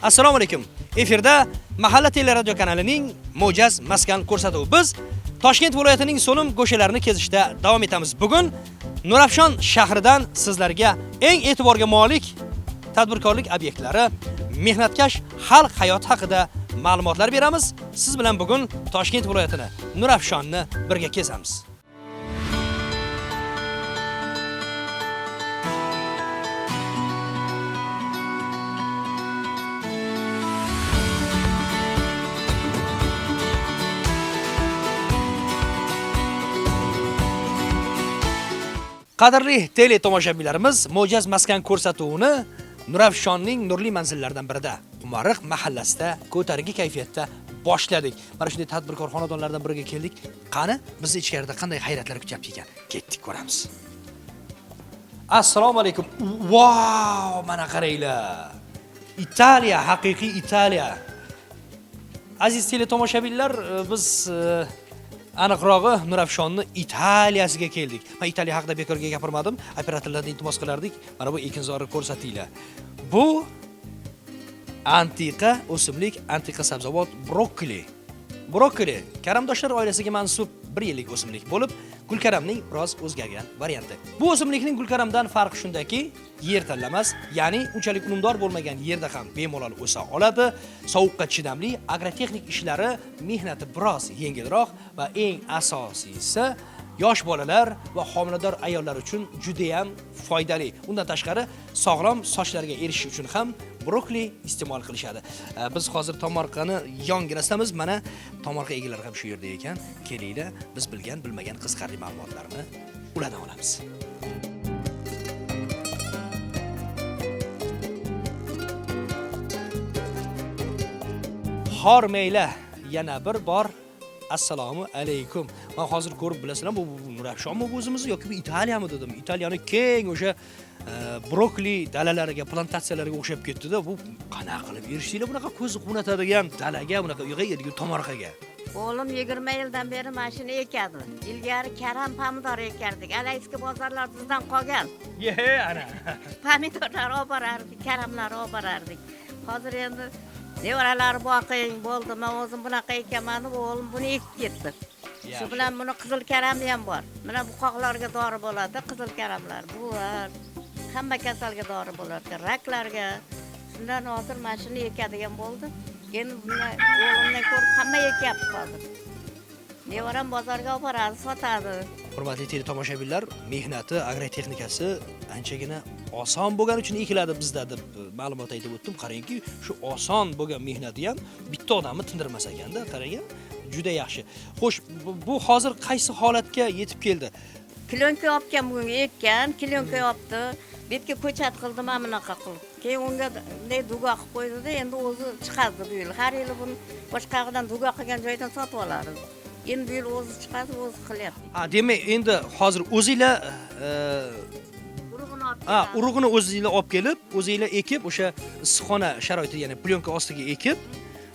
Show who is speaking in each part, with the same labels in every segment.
Speaker 1: Assalomu alaykum. Efirda Mahalla teleradio kanalining Mo'jaz maskan ko'rsatuvi. Biz Toshkent viloyatining So'lim go'shalarini kezishda davom etamiz. Bugun Nurafshon shahridan sizlarga eng e'tiborga molik tadbirkorlik obyektlari, mehnatkash xalq hayoti haqida ma'lumotlar beramiz. Siz bilan bugun Toshkent viloyatini, Nurafshonni birga kezamiz. Qadrli tele tomoshabinlarimiz, Mo'jaz maskan ko'rsatuvini Nurafshonning nurli manzillaridan birida, Umariq mahallasida ko'tarinki kayfiyatda boshladik. Mana shunday tadbirkor xonadonlardan biriga keldik. Qani, bizni ichkarida qanday hayratlar kutyapti ekan? Ketdik, ko'ramiz. Assalomu alaykum. Wow, mana qaranglar. Italiya, haqiqiy Italiya. Aziz tele tomoshabinlar, biz aniqrog'i Nurafshonni Italiyasiga keldik. Men Italiya haqida bekorga gapirmadim. Operatorlardan iltimos qilardik. Mana bu ekinzorni ko'rsatinglar. Bu antiqa o'simlik, antiqa sabzavot brokoli. Brokoli karamdoshlar oilasiga mansub 1 yillik o'simlik bo'lib, gulkaramning biroz o'zgargan varianti. Bu o'simlikning gulkaramdan farqi shundaki, yer tanlamas, ya'ni unchalik unumdor bo'lmagan yerda ham bemalol o'sa oladi. Sovuqqa chidamli, agrotexnik ishlari mehnati biroz yengilroq va eng asosiysi yosh bolalar va homilador ayollar uchun juda ham foydali. Undan tashqari sog'lom sochlarga erishish uchun ham brokoli iste'mol qilishadi. Biz hozir tomorqani yonginasidamiz. Mana tomorqa egalari ham shu yerda ekan. Kelinglar, biz bilgan, bilmagan qiziqarli ma'lumotlarni ulardan olamiz. Hormayla yana bir bor assalomu alaykum. Men hozir ko'rib bilasizlar, bu Nurafshonmi bu o'zimiz yoki bu Italiyami dedim. Italiyani keng o'sha brokoli dalalariga, plantatsiyalariga o'xshab ketdi-da. Bu qanaqa qilib erishdinglar bunaqa ko'zni quvnatadigan dalaga, bunaqa yo'q tomorqaga?
Speaker 2: O'g'lim 20 yildan beri mashina ekadi. Ilgari karam pomidor ekardik. Alayski bozorlar bizdan qolgan.
Speaker 1: Ana.
Speaker 2: Pomidorlar olib borardik, karamlar olib borardik. Hozir endi nevaralar boqing bo'ldi. Men o'zim bunaqa ekanman, o'g'lim buni ekib ketdi. Shu bilan buni qizil karami ham bor. Mana bu qoqlarga dori bo'ladi, qizil karamlar. Bu hamma kasalga dori bo'ladi, raklarga. Shundan hozir mashina ekadigan bo'ldi. Endi buni o'g'limdan ko'rib hamma ekyapti hozir. Nevaram bozorga olib boradi, sotadi.
Speaker 1: Hurmatli tele tomoshabinlar, mehnati, agrotexnikasi anchagina oson bo'lgani uchun ekiladi bizda deb ma'lumot aytib o'tdim. Qarangki, shu oson bo'lgan mehnati ham bitta odamni tindirmas ekanda, qarang. Juda yaxshi. Xo'sh, bu hozir qaysi holatga yetib keldi?
Speaker 2: Klonka olgan bugun ekkan, klonka olibdi. Betga ko'chat qildi, mana bunaqa qilib. Keyin unga ne dugo qilib qo'ydi-da, endi o'zi chiqadi bu yil. Har yili buni boshqalardan dugo qilgan joydan sotib oladi. Endi bu yil o'zi chiqadi, o'zi qilyapti.
Speaker 1: Demak, endi hozir o'zingizlar urug'ini o'zingizlar olib kelib, o'zingizlar ekib, o'sha issiqxona sharoitida, ya'ni plyonka ostiga ekib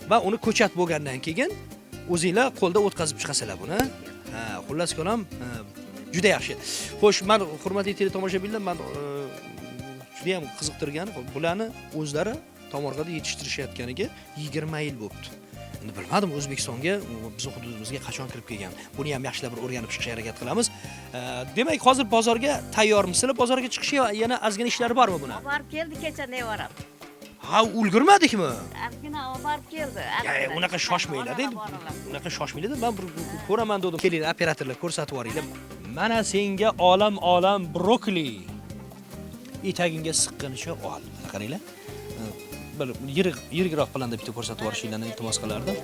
Speaker 1: va uni ko'chat bo'lgandan keyin o'zingizlar qo'lda o'tkazib chiqasizlar buni. Xullas kalom, juda yaxshi. Xo'sh, men hurmatli tele tomoshabinlar, men juda ham qiziqtirgan, bularni o'zlari tomorqada yetishtirishayotganiga 20 yil bo'libdi. Endi bilmadim O'zbekistonga, biz hududimizga qachon kirib kelgan. Buni ham yaxshilab bir o'rganib chiqishga harakat qilamiz. Demak, hozir bozorga tayyormisizlar? Bozorga chiqishga yana ozgina ishlari bormi buni?
Speaker 2: Olib borib keldi kecha nevaram.
Speaker 1: Ha, ulgurmadikmi?
Speaker 2: Ozgina olib borib keldi.
Speaker 1: Unaqa shoshmaylar endi. Unaqa shoshmaylar. Men bir ko'raman dedim. Keling, operatorlar ko'rsatib yuboringlar. Mana senga olam brokoli. Etagingga siqqanicha ol. Qaranglar. Bir yiriroq planda bitta ko'rsatib yuborishinglarni iltimos qilardim.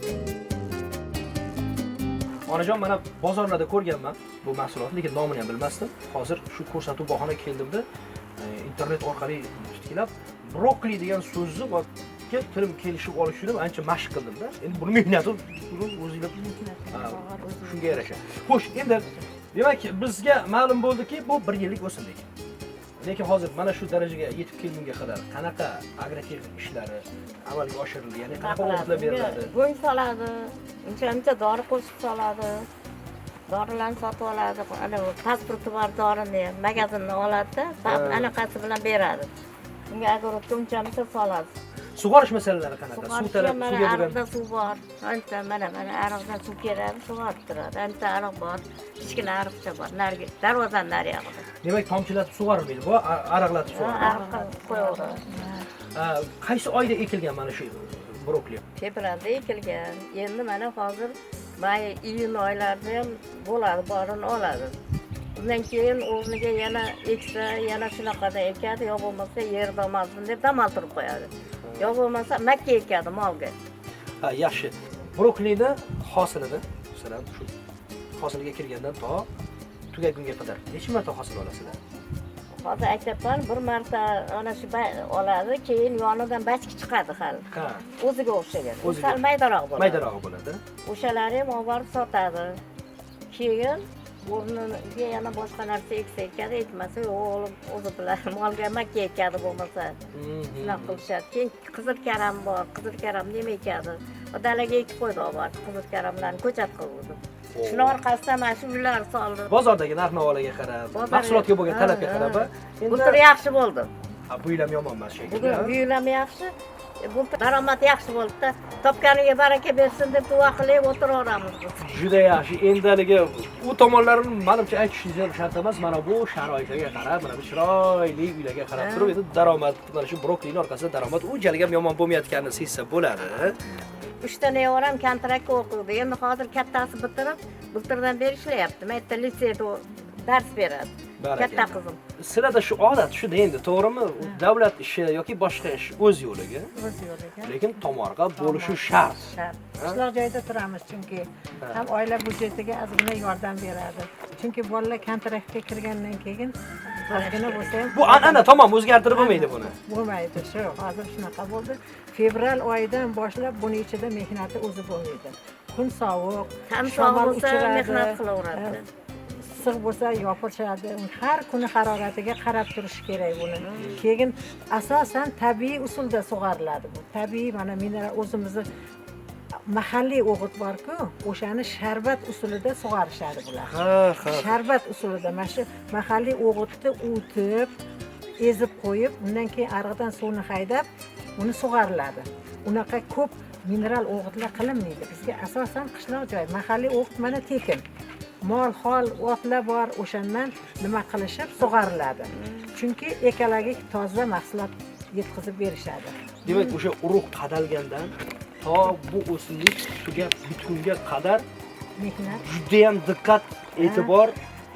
Speaker 1: Onajon, mana bozorlarda ko'rganman bu mahsulotni, lekin nomini ham bilmasdim. Hozir shu ko'rsatuv bahona keldimda, internet orqali tiklab brokoli degan so'zni va tilim kelishib olish uchun ancha mashq qildim-da. Endi buni mehnati o'zingizlar shunga yarasha. Xo'sh, endi demak bizga ma'lum bo'ldiki, bu 1 yillik o'simlik. Lekin hozir mana shu darajaga yetib kelgunga qadar qanaqa agrotexnik ishlari amalga oshirildi? Ya'ni qanaqa o'g'itlar beriladi?
Speaker 2: Go'ng soladi, uncha dori qo'shib soladi. Dorilarni sotib oladi. Ana pasporti bor dorini magazindan oladi-da, anaqasi bilan beradi. Unga agar uncha soladi.
Speaker 1: Sug'orish masalalari qanaqa? Suv talab,
Speaker 2: mana
Speaker 1: suvga bo'lgan.
Speaker 2: ariqda suv bor. Ancha mana ariqdan suv keladi, sug'orib turadi. Ancha ariq bor. Kichkina ariqcha bor. Narigi darvozaning nariyog'ida.
Speaker 1: Demak, tomchilatib sug'orilmaydi. Bu ariqlatib sug'oriladi.
Speaker 2: Ariqqa qo'yaveradi.
Speaker 1: Qaysi oyda ekilgan mana shu brokoli?
Speaker 2: Fevralda ekilgan. Endi mana hozir may iyun oylarida ham bo'ladi, borini oladi. Undan keyin o'rniga yana eksa, yana shunaqada ekadi, yo bo'lmasa yer domazin deb dam oltirib qo'yadi. Yo bo'lmasa makka ekadi molga.
Speaker 1: Yaxshi. Brokolini hosilini, masalan, shu hosilga kirgandan to tugagunga qadar necha marta hosil olasizlar?
Speaker 2: Hozir aytyapman, bir marta ana shu oladi, keyin yonidan bachki chiqadi hali.
Speaker 1: Ha.
Speaker 2: O'ziga o'xshagan. Sal maydaroq bo'ladi.
Speaker 1: Maydaroq bo'ladi.
Speaker 2: O'shalar ham olib borib sotadi. Keyin o'rniga yana boshqa narsa eksa ekadi, ekmasa o'g'lim o'zi bilan molga makka ekadi bo'lmasa. Shunaqa qilishadi. Keyin qizil karam bor, qizil karam nima ekadi? Dalaga ekib qo'ydi olib, qizil karamlarni ko'chat qildi. Shuni orqasidan mana shu uylar soldi.
Speaker 1: Bozordagi narx-navolarga qarab, mahsulotga bo'lgan talabga qarab,
Speaker 2: bu tur yaxshi bo'ldi.
Speaker 1: Bu yil ham yomon emas shekilli.
Speaker 2: Bugun bu yil ham yaxshi. Bu daromad yaxshi bo'ldi-da. Topganiga baraka bersin deb duo qilib o'tiraveramiz biz.
Speaker 1: Juda yaxshi. Endaligi u tomonlarini menimcha aytishingiz ham shart emas. Mana bu sharoitlarga qarab, mana bu chiroyli uylarga qarab turib, endi daromad, mana shu brokolining orqasida daromad unchalik ham yomon bo'lmayotganini sezsa bo'ladi.
Speaker 2: 3 ta nevaram kontraktga o'qidi. Endi hozir kattasi bitirib, bultirdan beri ishlayapti. Mayda litseyda dars beradi. Katta qizim.
Speaker 1: Sizlarda shu odat shuda endi, to'g'rimi? Davlat ishi yoki boshqa ish o'z yo'liga.
Speaker 2: O'z yo'liga.
Speaker 1: Lekin tomorqa bo'lishi shart.
Speaker 3: Qishloq joyda turamiz chunki ham oila byudjetiga ozgina yordam beradi. Chunki bolalar kontraktga kirgandan keyin ozgina bo'lsa ham
Speaker 1: Bu an'ana tamom o'zgartirib bo'lmaydi buni.
Speaker 3: bo'lmaydi. Shu hozir shunaqa bo'ldi. Fevral oyidan boshlab buni ichida mehnati o'zi bo'lmaydi. Kun sovuq,
Speaker 2: Ham shamol bo'lsa mehnat qilaveradi.
Speaker 3: issiq bo'lsa yopishadi. Har kuni haroratiga qarab turish kerak buni. Keyin asosan tabiiy usulda sug'oriladi bu. Tabiiy mana mineral o'zimizni mahalliy o'g'it bor-ku, o'shani sharbat usulida sug'orishadi bular.
Speaker 1: Ha.
Speaker 3: Sharbat usulida mana shu mahalliy o'g'itni o'tib, ezib qo'yib, undan keyin ariqdan suvni haydab, uni sug'oriladi. Unaqa ko'p mineral o'g'itlar qilinmaydi. Bizga asosan qishloq joy, mahalliy o'g'it mana tekin. Mol, hol, otlar bor, o'shandan nima qilishib sug'oriladi. Chunki ekologik toza mahsulot yetkazib berishadi.
Speaker 1: Demak, o'sha urug' qadalgandan to bu o'simlik bitgunga qadar
Speaker 3: Mehnat,
Speaker 1: juda ham diqqat, e'tibor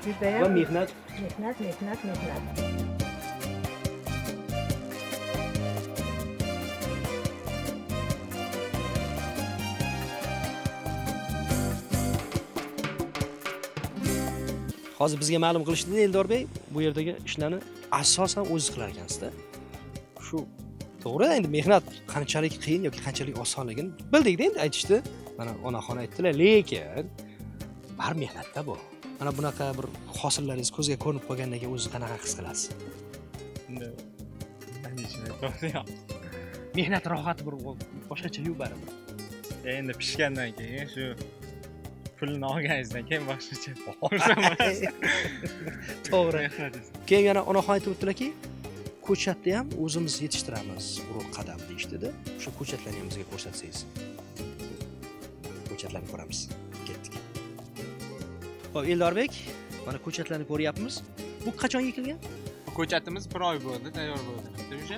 Speaker 3: juda
Speaker 1: va
Speaker 3: ham
Speaker 1: mehnat.
Speaker 3: mehnat.
Speaker 1: Hozir bizga ma'lum qilishdi Eldor Bey, bu yerdagi ishlarni asosan o'zingiz qilar ekansiz-da. Shu to'g'ri, endi mehnat qanchalik qiyin yoki qanchalik osonligini bildik-da, endi aytishdi. Mana onaxon aytdilar, lekin bar mehnatda bu. Mana bunaqa bir hosillaringiz ko'zga ko'rinib qolgandan keyin o'zingiz qanaqa his qilasiz? Mehnat rohati bir boshqacha-yu baribir.
Speaker 4: Endi pishgandan keyin shu pulni olganingizdan keyin boshqacha.
Speaker 1: To'g'ri. Keyin yana onaxon aytib o'tdilarki, ko'chatni ham o'zimiz yetishtiramiz, urug' qadam deyishdida. O'sha ko'chatlarni ham bizga ko'rsatsangiz. Ko'chatlarni ko'ramiz. Ketdik. Xo'p, Eldorbek, mana ko'chatlarni ko'ryapmiz. Bu qachon ekilgan?
Speaker 4: Ko'chatimiz 1 oy bo'ldi, tayyor bo'ldi. O'sha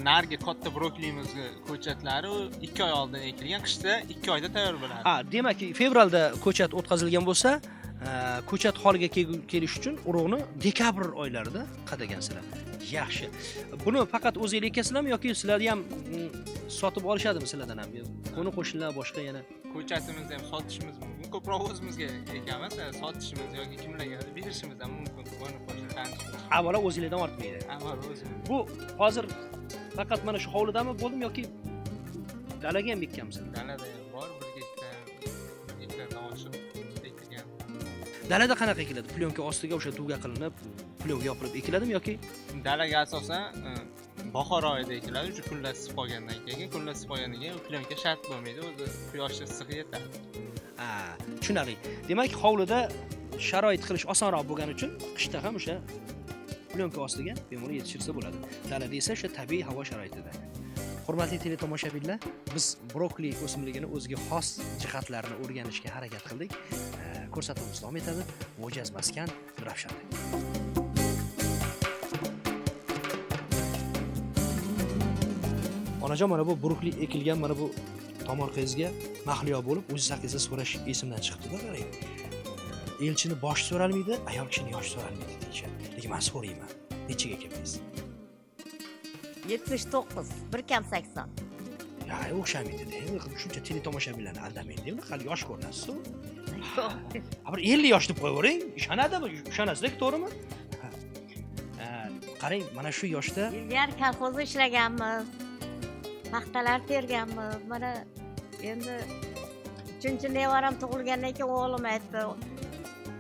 Speaker 4: nargi katta brokolimiz ko'chatlari 2 oy oldin ekilgan, qishda 2 oyda tayyor bo'ladi.
Speaker 1: Demak, fevralda ko'chat o'tkazilgan bo'lsa, ko'chat holiga kelish uchun urug'ni dekabr oylarida qadagansizlar. Yaxshi. Buni faqat o'zingiz ekasizlarmi yoki sizlarni ham sotib olishadimi sizlardan ham? Qo'ni qo'shnilar boshqa yana
Speaker 4: Ko'chatimizni ham sotishimiz mumkin. Ko'proq o'zimizga ekamiz, sotishimiz yoki kimlarga berishimiz ham mumkin. Qo'ni qo'shni tanishib.
Speaker 1: Avvalo o'zingizdan ortmaydi.
Speaker 4: Avvalo o'zimiz.
Speaker 1: Bu hozir faqat mana shu hovlidami bo'ldimi yoki dalaga ham ekkanmisiz?
Speaker 4: Dalada ham bor, 1 gektardan oshiq ekilgan.
Speaker 1: Dalada qanaqa ekiladi? Plyonka ostiga o'sha duga qilinib, plyonka yopilib ekiladimi yoki
Speaker 4: Dalaga asosan bahor oyida ekiladi, shu kunlar isib qolgandan keyin, plyonka shart bo'lmaydi, o'zi quyosh issig'i yetadi.
Speaker 1: Tushunarli. Demak, hovlida sharoit qilish osonroq bo'lgani uchun qishda ham o'sha plyonka ostiga bemalol yetishtirsa bo'ladi. Dalada esa o'sha tabiiy havo sharoitida. Hurmatli teletomoshabinlar, biz brokoli o'simligini o'ziga xos jihatlarini o'rganishga harakat qildik. Ko'rsatuvimiz davom etadi. Mo'jaz maskan Nurafshonda. Onajon, mana bu brokoli ekilgan, mana bu tomorqangizga mahliyo bo'lib, o'zingiz haqingizda so'rash esimdan chiqdi-da, qarang. Elchini bosh so'ralmaydi, ayol kishini yosh so'ralmaydi deyishadi. Lekin men so'rayman. Nechaga kelmaysiz?
Speaker 2: 79, 1 kam 80.
Speaker 1: Ya, o'xshamaydi-da. Endi shuncha teletomoshabinlarni aldamaydi. Endi hali yosh ko'rinasiz-ku. Bir 50 yosh deb qo'yavering, ishonadimi? Ishonasiz, to'g'rimi? Qarang, mana shu yoshda
Speaker 2: Ilgar kolxozda ishlaganmiz. Paxtalar terganmiz. Mana endi 3-nevaram tug'ilgandan keyin o'g'lim aytdi.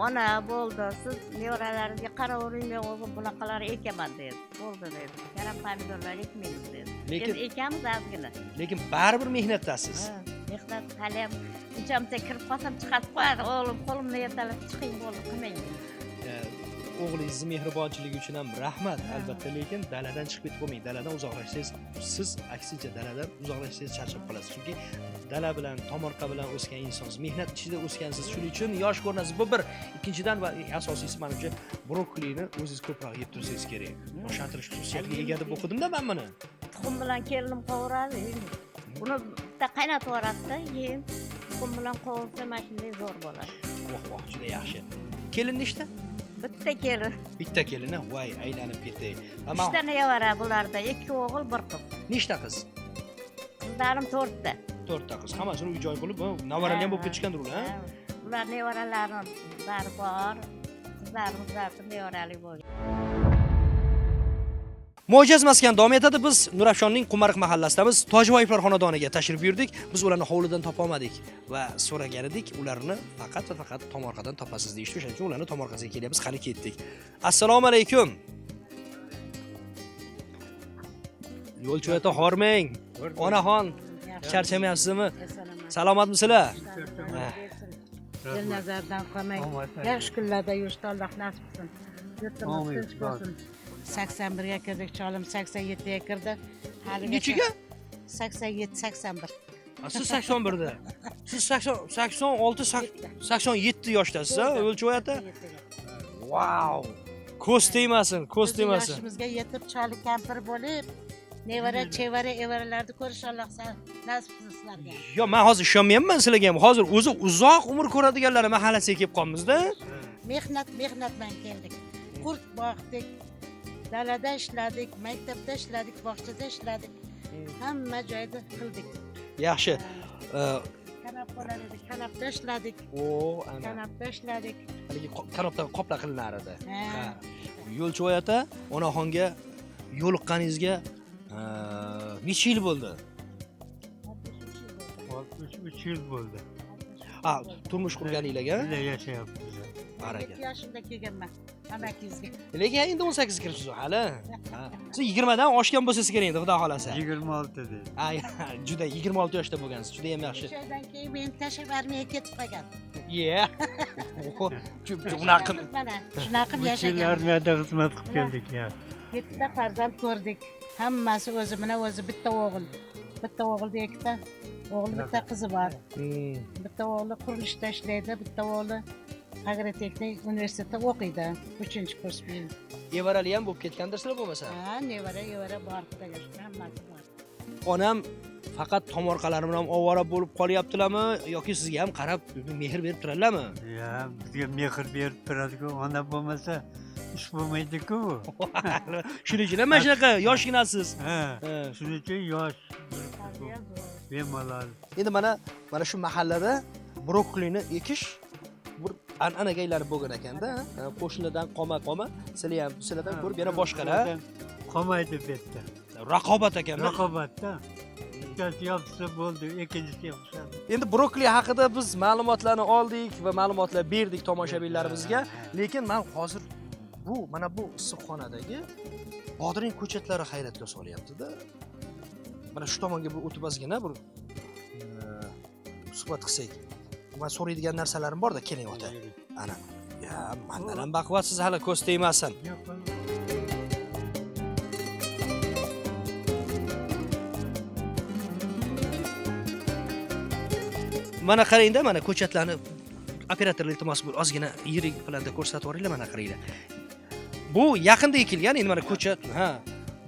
Speaker 2: Ona bo'ldi, siz nevaralaringizga qaravering, men o'zim bunaqalar ekaman dedi. Bo'ldi dedi. Karam pomidorlar ekmaymiz dedi.
Speaker 1: Lekin-
Speaker 2: Endi ekamiz ozgina.
Speaker 1: lekin baribir mehnatdasiz.
Speaker 2: Mehnat hali ham unchamcha kirib qolsam chiqarib qo'yadi. O'g'lim qo'limni ertalab chiqing bo'ldi, qilmang.
Speaker 1: O'g'lingizni mehribonchiligi uchun ham rahmat, albatta, lekin daladan chiqib ketib bo'lmang. Daladan uzoqlashsangiz, siz aksincha daladan uzoqlashsangiz charchab qolasiz. Chunki dala bilan, tomorqa bilan o'sgan insonsiz, mehnat ichida o'sgansiz. Shuning uchun yosh ko'rinasiz. Bu bir. Ikkinchidan va eng asosiysi menimcha brokolini o'zingiz ko'proq yeb tursangiz kerak. Boshlantirish xususiyatiga ega deb o'qidim-da men buni.
Speaker 2: Tuxum bilan kelinim qovuradi. Buni bitta qaynatib yuboradi-da, keyin tuxum bilan qovursa mana shunday zo'r bo'ladi.
Speaker 1: Voh, juda yaxshi. Kelin nechta?
Speaker 2: Bitta kelin.
Speaker 1: Bitta kelini, voy, aylanib ketdi. Va
Speaker 2: 3 ta nevara bularda, 2 o'g'il, 1 qiz.
Speaker 1: nechta qiz?
Speaker 2: Qizlarim 4 ta.
Speaker 1: 4 ta qiz. Hammasini uy-joy qilib, navarali ham bo'lib ketishgandir ular, ha?
Speaker 2: Ular nevaralarim bari bor. Qizlarimiz bari nevarali bo'lgan.
Speaker 1: Mo'jaz maskan davom etadi. Biz Nurafshonning Qumariq mahallasidamiz. Tojvoyevlar xonadoniga tashrif buyurdik. Biz ularni hovlidan topa olmadik va so'ragan edik. Ularni faqat va faqat tomorqadan topasiz deyishdi. O'shaning uchun ularni tomorqasiga kelyapmiz. Qani ketdik. Assalomu alaykum. Yo'lchiyo'ta hormang. Onaxon, charchamayapsizmi? Salomatmisizlar?
Speaker 3: Dilnazardan qolmang. Yaxshi kunlarda yurishni Alloh nasib qilsin. Yurtimiz tinch bo'lsin. 81 ga kirdik, cholim 87 ga kirdi.
Speaker 1: Nechiga?
Speaker 3: 87, 81.
Speaker 1: Siz 81da. Siz 86, 87 yoshdasiz, ha? Yo'lchiyo'ta. Wow! Ko'z tegmasin, ko'z tegmasin.
Speaker 3: Yoshimizga yetib choli kampir bo'lib, nevara, chevara, evaralarni ko'rish Alloh nasib qilsin sizlarga.
Speaker 1: Yo, men hozir ishonmayapman sizlarga ham. Hozir o'zi uzoq umr ko'radiganlar mahallasiga kelib qolmizda.
Speaker 3: Mehnat bilan keldik. Qurt boqdik, dalada ishladik, maktabda ishladik, bog'chada ishladik. Hamma joyda qildik.
Speaker 1: Yaxshi.
Speaker 3: Kanap bo'lar edi, kanapda ishladik.
Speaker 1: Ana.
Speaker 3: Kanapda ishladik.
Speaker 1: Haligi kanopdan qoplar qilinar edi.
Speaker 3: Ha.
Speaker 1: Yo'lchiyo'ta onaxonga yo'liqqaningizga necha yil bo'ldi?
Speaker 5: 63 yil bo'ldi.
Speaker 1: Ha, turmush qurganinglarga?
Speaker 5: Birga yashayapmiz.
Speaker 1: Baraka.
Speaker 3: 2 yoshimda kelganman amakizga.
Speaker 1: Lekin endi 18 kiribsiz hali. Ha. Siz 20 dan oshgan bo'lsangiz kerak edi, xudo xolasa.
Speaker 5: 26 dedi.
Speaker 1: Ha, juda 26 yoshda bo'lgansiz. Juda ham yaxshi.
Speaker 3: O'shadan keyin men tashlab armiyaga ketib qolgan.
Speaker 1: Yeah. Unaqa
Speaker 3: Mana shunaqa qilib
Speaker 5: 3 yil
Speaker 3: yashagan.
Speaker 5: armiyada xizmat qilib keldik ya.
Speaker 3: 7 ta farzand ko'rdik. Hammasi o'zi bilan o'zi bitta o'g'il. Bitta o'g'ilda 2 ta o'g'il, bitta qizi bor. Bitta o'g'li qurilishda ishlaydi, bitta o'g'li Agrotexnik universitetda o'qiydi. 3-kurs bilan.
Speaker 1: evarali ham bo'lib ketgandirsizlar bo'lmasa.
Speaker 3: Ha, nevara bor, xudoga shukr, hammasi bor.
Speaker 1: Onam faqat tomorqalari bilan ovora bo'lib qolyaptilarmi yoki sizga ham qarab mehr berib turadilarmi?
Speaker 5: Ya, bizga mehr berib turadi-ku, ona bo'lmasa ish bo'lmaydi-ku.
Speaker 1: Shuning uchun ham mana shunaqa yoshginasiz.
Speaker 5: Ha, shuning uchun yosh bemalol.
Speaker 1: Endi mana shu mahallada brokolini ekish bir an'anaga aylanib bo'lgan ekanda, qo'shnidan qoma, sizlardan ko'rib yana boshqalar
Speaker 5: Qolmaydi bu yerda.
Speaker 1: raqobat ekan.
Speaker 5: Raqobatda. Bittasi yopsa bo'ldi, ikkinchisiga o'xshadi.
Speaker 1: Endi brokoli haqida biz ma'lumotlarni oldik va ma'lumotlar berdik tomoshabinlarimizga, lekin men hozir mana bu issiqxonadagi bodring ko'chatlari hayratga solyapti-da. Mana shu tomonga bir o'tib ozgina bir suhbat qilsak. Men so'raydigan narsalarim bor-da, keling ota. Ana. Ya, mendan ham baquvvatsiz hali ko'z tegmasin. mana qarangda, mana ko'chatlarni operatorlar iltimos bo'lib ozgina yirik planda ko'rsatib yuboringlar, mana qaranglar. Bu yaqinda ekilgan, endi mana ko'chat, ha.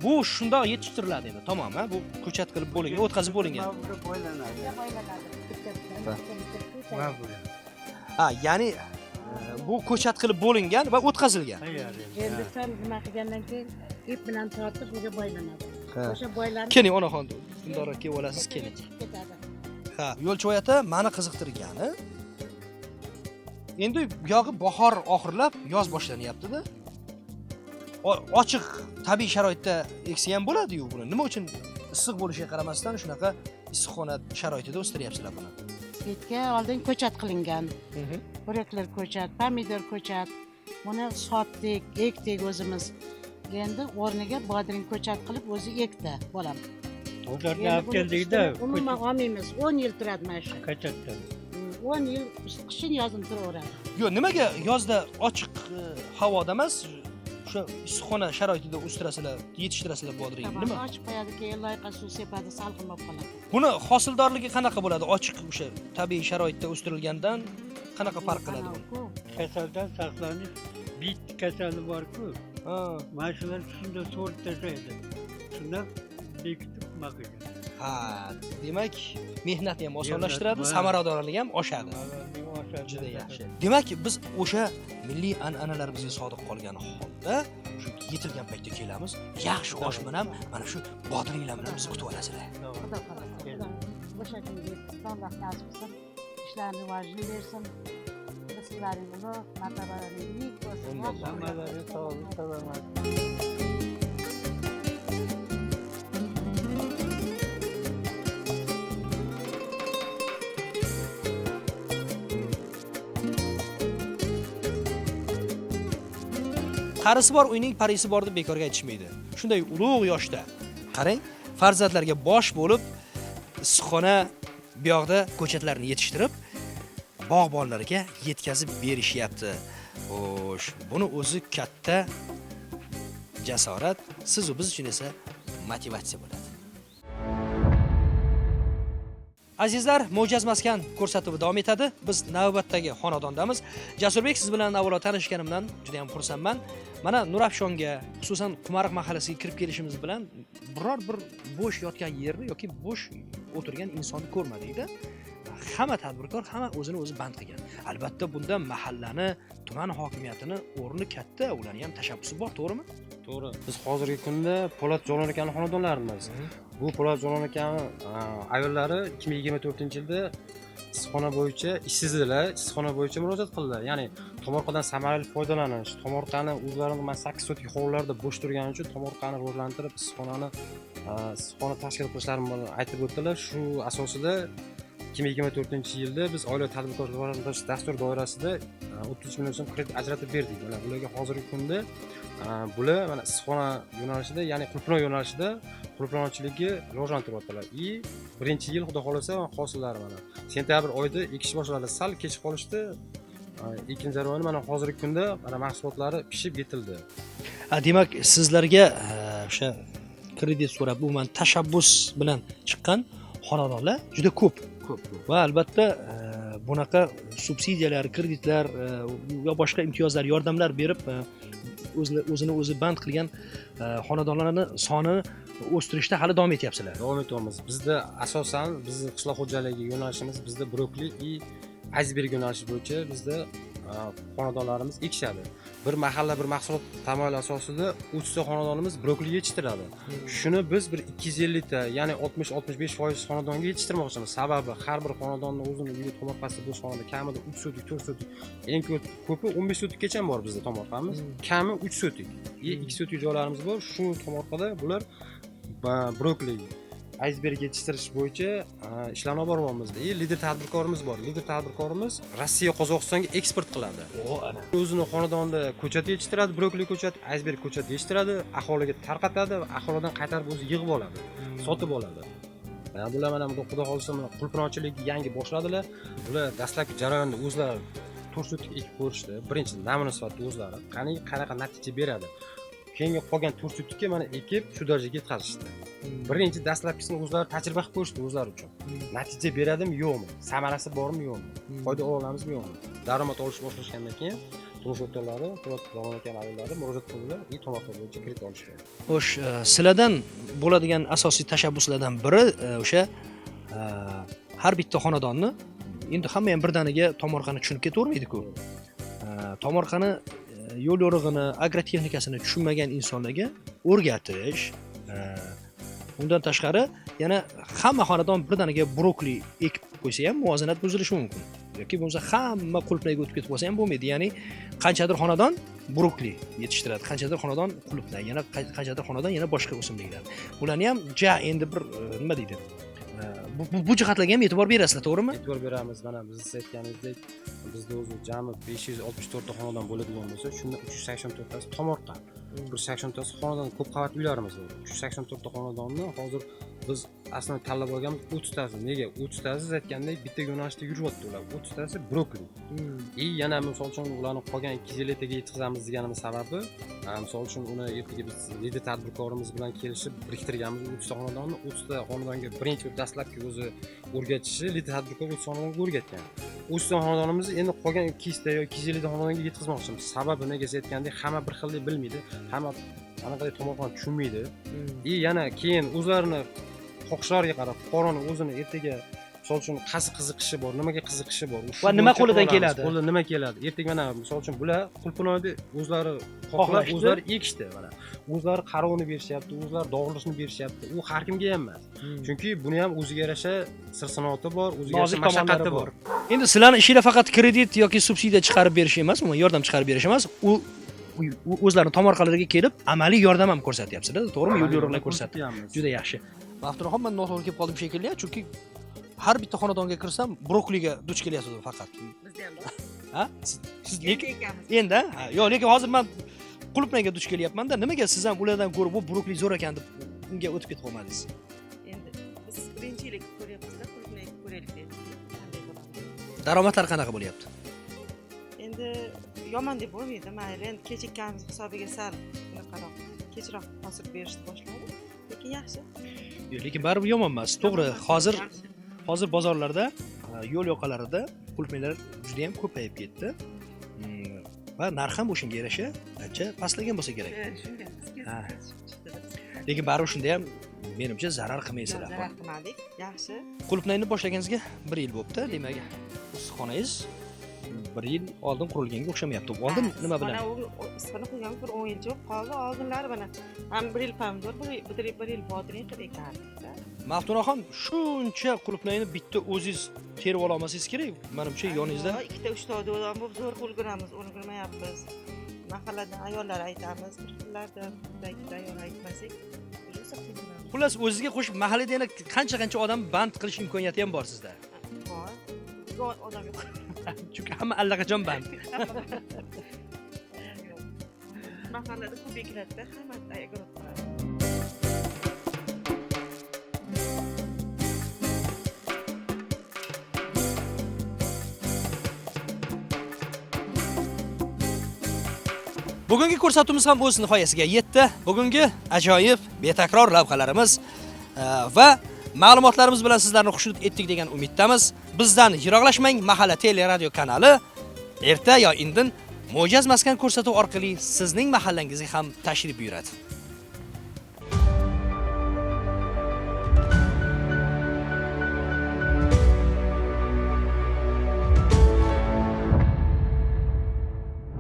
Speaker 1: Bu shundoq yetishtiriladi endi, tamom, ha. Bu ko'chat qilib bo'lingan, o'tkazib bo'lingan. Ha, ya'ni bu ko'chat qilib bo'lingan va o'tkazilgan.
Speaker 3: Endi sen nima qilgandan keyin ip bilan tortib bunga boylanadi. O'sha boylanib
Speaker 1: Keling, onaxon, Dindora kelib olasiz, keling.
Speaker 3: ketadi.
Speaker 1: Ha, Yo'lchiboy aka meni qiziqtirgani endi bu yog'i bahor oxirlab yoz boshlanyapti-da. Ochiq tabiiy sharoitda eksa ham bo'ladi-yu buni. Nima uchun issiq bo'lishiga qaramasdan shunaqa issiqxona sharoitida o'stiryapsizlar buni?
Speaker 6: Betga oldin ko'chat qilingan. Buraklar ko'chat, pomidor ko'chat. Buni sotdik, ekdik o'zimiz. Endi o'rniga bodring ko'chat qilib o'zi ekdi bolam.
Speaker 5: Ularni olib keldikda.
Speaker 6: Umuman olmaymiz. 10 yil turadi mana shu.
Speaker 5: Ko'chatda.
Speaker 6: 10 yil qishin yozim turaveradi.
Speaker 1: Yo'q, nimaga yozda ochiq havoda emas, o'sha issiqxona sharoitida o'stirasizlar, yetishtirasizlar bodringni? Nima?
Speaker 6: Ochib qo'yadi, keyin loyqa suv sepadi, salqin bo'lib qoladi.
Speaker 1: Buni hosildorligi qanaqa bo'ladi? Ochiq o'sha tabiiy sharoitda o'stirilgandan qanaqa farq qiladi buni?
Speaker 5: Kasaldan saqlanish bit kasali bor-ku.
Speaker 1: Ha,
Speaker 5: Mana shular shunda so'rib tashlaydi. Shundan bekitib maqilgan.
Speaker 1: ha, demak, mehnatni ham osonlashtiradi, samaradorligi ham oshadi. Juda yaxshi. Demak, biz o'sha milliy an'analarimizga sodiq qolgan holda, shu yetilgan paytda kelamiz, yaxshi osh bilan mana shu bodringlar bilan bizni kutib olasizlar.
Speaker 6: Xudo xohlasa. O'sha kunga Alloh nasib qilsin, ishlarni rivojini bersin. Rizqlaring ulug', martabalaring biik bo'lsin.
Speaker 5: Hammalari sog'lik, salomat.
Speaker 1: Qarisi bor uyning parisi bor deb bekorga aytishmaydi. Shunday ulug' yoshda qarang, farzandlarga bosh bo'lib issiqxona bu yoqda ko'chatlarni yetishtirib bog'bonlarga yetkazib berishyapti. Xo'sh, buni o'zi katta jasorat, siz va biz uchun esa motivatsiya bo'ladi. Azizlar, Mo'jaz maskan ko'rsatuvi davom etadi. Biz navbatdagi xonadondamiz. Jasurbek, siz bilan avvalo tanishganimdan juda ham xursandman. Mana Nurafshonga, xususan Qumariq mahallasiga kirib kelishimiz bilan biror bir bo'sh yotgan yerni yoki bo'sh o'tirgan insonni ko'rmadik-da. Hamma tadbirkor, hamma o'zini o'zi band qilgan. Albatta bunda mahallani, tuman hokimiyatini o'rni katta, ularning ham tashabbusi bor, to'g'rimi?
Speaker 7: To'g'ri. Biz hozirgi kunda Po'lat Jalol akaning xonadonlarimiz. Bu Po'lat Jalol akaning ayollari 2024-yilda issiqxona bo'yicha ishsizlar, issiqxona bo'yicha murojaat qildilar. Ya'ni tomorqadan samarali foydalanish, tomorqani o'zlarining 8 sotik hovlilarda bo'sh turgani uchun tomorqani rivojlantirib, issiqxona tashkil qilishlarini aytib o'tdilar. Shu asosida 2024-yilda biz oila tadbirkor rivojlantirish dastur doirasida 30 million so'm kredit ajratib berdik. Mana bularga hozirgi kunda bular mana issiqxona yo'nalishida, ya'ni qulupnay yo'nalishida qulupnaychiligi rivojlantiryaptilar. Birinchi yil xudo xolasa hosillari mana sentyabr oyida ekish boshladi. Sal kechib qolishdi. Ikkinchi jarayoni mana hozirgi kunda mana mahsulotlari pishib yetildi.
Speaker 1: Demak, sizlarga o'sha kredit so'rab, umuman tashabbus bilan chiqqan xonadonlar juda ko'p. Va albatta bunaqa subsidiyalar, kreditlar va boshqa imtiyozlar, yordamlar berib o'zini o'zi band qilgan xonadonlarning sonini o'stirishda hali davom etyapsizlar.
Speaker 7: Davom etyapmiz. Bizda asosan bizning qishloq xo'jaligi yo'nalishimiz bizda brokoli va iceberg yo'nalishi bo'yicha bizda xonadonlarimiz ekishadi. Bir mahalla bir mahsulot tamoyili asosida 3 ta xonadonimiz brokoli yetishtiradi. Shuni biz bir 250 ta, ya'ni 60-65% xonadonga yetishtirmoqchimiz. Sababi har bir xonadonning o'zining uyi tomorqasi bo'sh xonada kamida 3 sotik, 4 sotik, eng ko'pi 15 sotikgacha bor bizda tomorqamiz. Kami 3 sotik. 2 sotik joylarimiz bor. Shu tomorqada bular brokoli iceberg yetishtirish bo'yicha ishlarni olib boryapmiz. Lider tadbirkorimiz bor. Lider tadbirkorimiz Rossiya, Qozog'istonga eksport qiladi. O'zining xonadonida ko'chat yetishtiradi, brokoli ko'chat, iceberg ko'chat yetishtiradi, aholiga tarqatadi va aholidan qaytarib o'zi yig'ib oladi, sotib oladi. Bular mana xudo xolisa qulupnaychilik yangi boshladilar. Bular dastlabki jarayonda o'zlari 4 sotik ekib ko'rishdi. Birinchi namuna sifatida o'zlari qanaqa natija beradi. keyingi qolgan 4 sutka mana ekib shu darajaga yetkazishdi. Birinchi dastlabkisini o'zlari tajriba qilib ko'rishdi o'zlari uchun. Natija beradimi, yo'qmi? Samarasi bormi, yo'qmi? Foyda olamizmi, yo'qmi? Daromad olish boshlashgandan keyin turmush o'rtoqlari, davom etgan ayollari murojaat qildilar, tomorqa bo'yicha kredit olishgan.
Speaker 1: Xo'sh, sizlardan bo'ladigan asosiy tashabbuslardan biri o'sha har bitta xonadonni endi hamma ham birdaniga tomorqani tushunib ketavermaydi-ku. Tomorqani yo'l yo'rig'ini, agrotexnikasini tushunmagan insonlarga o'rgatish, undan tashqari yana hamma xonadon birdaniga brokoli ekib qo'ysa ham muvozanat buzilishi mumkin. Yoki bo'lmasa hamma qulupnayga o'tib ketib qolsa ham bo'lmaydi. Ya'ni qanchadir xonadon brokoli yetishtiradi, qanchadir xonadon qulupnay, yana qanchadir xonadon yana boshqa o'simliklar. Ularni ham endi bir nima deydi? Bu jihatlarga ham e'tibor berasizlar, to'g'rimi?
Speaker 7: E'tibor beramiz. Mana biz aytganimizdek, bizda o'zi jami 564 ta xonadon bo'ladigan bo'lsa, shunda 384 tasi tomorqa. 180 tasi xonadon ko'p qavat uylarimiz bor. 384 ta xonadonni hozir biz aslida tanlab olganmiz 30 tasi. Nega? 30 tasi siz aytgandek bitta yo'nalishda yuryapti ular. 30 tasi brokoli. Yana misol uchun ularni qolgan 2 yil ertaga yetkazamiz deganimiz sababi, misol uchun uni ertaga biz Lidi tadbirkorimiz bilan kelishib biriktirganmiz 30 ta xonadonni, 30 ta xonadonga birinchi dastlabki o'zi o'rgatishi Lidi tadbirkor 30 xonadonga o'rgatgan. 30 ta xonadonimizni endi qolgan 200 ta yoki 250 ta xonadonga yetkazmoqchimiz. Sababi nega siz aytgandek, hamma bir xillik bilmaydi, hamma anaqaday tomorqani tushunmaydi. Yana keyin o'zlarini xohishlariga qarab fuqaroni o'zini ertaga misol uchun qaysi qiziqishi bor, nimaga qiziqishi bor,
Speaker 1: va nima qo'lidan keladi?
Speaker 7: Qo'lidan nima keladi? Ertaga mana misol uchun bular qulupnoyni o'zlari xohlab, o'zlari ekishdi mana. O'zlari qarovini berishyapti, o'zlari dog'lishni berishyapti. U har kimga ham emas. Chunki buni ham o'ziga yarasha sir-sinoati bor, o'ziga yarasha mashaqqati bor.
Speaker 1: Endi sizlarni ishinglar faqat kredit yoki subsidiya chiqarib berish emas, umuman yordam chiqarib berish emas, u o'zlarining tomorqalariga kelib amaliy yordam ham ko'rsatyapsizlar, to'g'rimi? Yo'l yo'riqlar ko'rsatyapsiz. Juda yaxshi. Maftunaxon, men noto'g'ri kelib qoldim shekilli, chunki har bitta xonadonga kirsam brokoliga duch kelyapsiz faqat.
Speaker 2: Bizda ham bor.
Speaker 1: Ha? Siz endi, yo'q, lekin hozir men qulupnayga duch kelyapman-da, nimaga siz ham ulardan ko'rib bu brokoli zo'r ekan deb unga o'tib ketib qolmadingiz?
Speaker 8: Endi biz birinchi yil ko'ryapmiz-da, qulupnayni ko'raylik deb. Qanday bo'ladi?
Speaker 1: Daromadlar qanaqa bo'lyapti?
Speaker 8: Endi yomon deb bo'lmaydi, mayli. Endi kechikkanimiz hisobiga sal bunaqaroq kechroq hosil berishni boshladi, lekin yaxshi.
Speaker 1: Yo'q, lekin baribir yomon emas. To'g'ri, hozir bozorlarda, yo'l yoqalarida qulupnaylar juda ham ko'payib ketdi. Va narx ham o'shanga yarasha ancha pastlagan bo'lsa kerak.
Speaker 8: Shunga bizga chiqdi.
Speaker 1: Lekin baribir shunda ham menimcha zarar qilmaysizlar.
Speaker 8: Zarar qilmadik, yaxshi.
Speaker 1: Qulupnayni boshlaganingizga 1 yil bo'libdi, demak. Issiqxonangiz 1 yil oldin qurilganga o'xshamayapti. Oldin nima bilan?
Speaker 8: Mana issiqxona qilganimiz bir 10 yil jo'q qoldi. Oldinlari mana ham 1 yil pomidor, 1 yil bodring qilib ekandik.
Speaker 1: Maftunaxon, shuncha qulupnayni bitta o'zingiz terib ola olmasangiz kerak. Menimcha yoningizda
Speaker 8: ikkita 3 ta odam bo'lib zo'r ulguramiz, ulgurmayapmiz. Mahalladan ayollar aytamiz, bir xillardan bitta ayol aytmasak,
Speaker 1: xullas o'zingizga qo'shib mahallada yana qancha odam band qilish imkoniyati ham bor sizda.
Speaker 8: Bor. Odam yo'q.
Speaker 1: Chunki hamma allaqachon band.
Speaker 8: Mahallada ko'p ekiladi-da, hamma ayol qiladi.
Speaker 1: Bugungi ko'rsatuvimiz ham o'z nihoyasiga yetdi. Bugungi ajoyib, betakror lavhalarimiz va ma'lumotlarimiz bilan sizlarni xushnud etdik degan umiddamiz. Bizdan yiroqlashmang, Mahalla teleradio kanali erta yo indin Mo'jaz maskan ko'rsatuv orqali sizning mahallangizga ham tashrif buyuradi.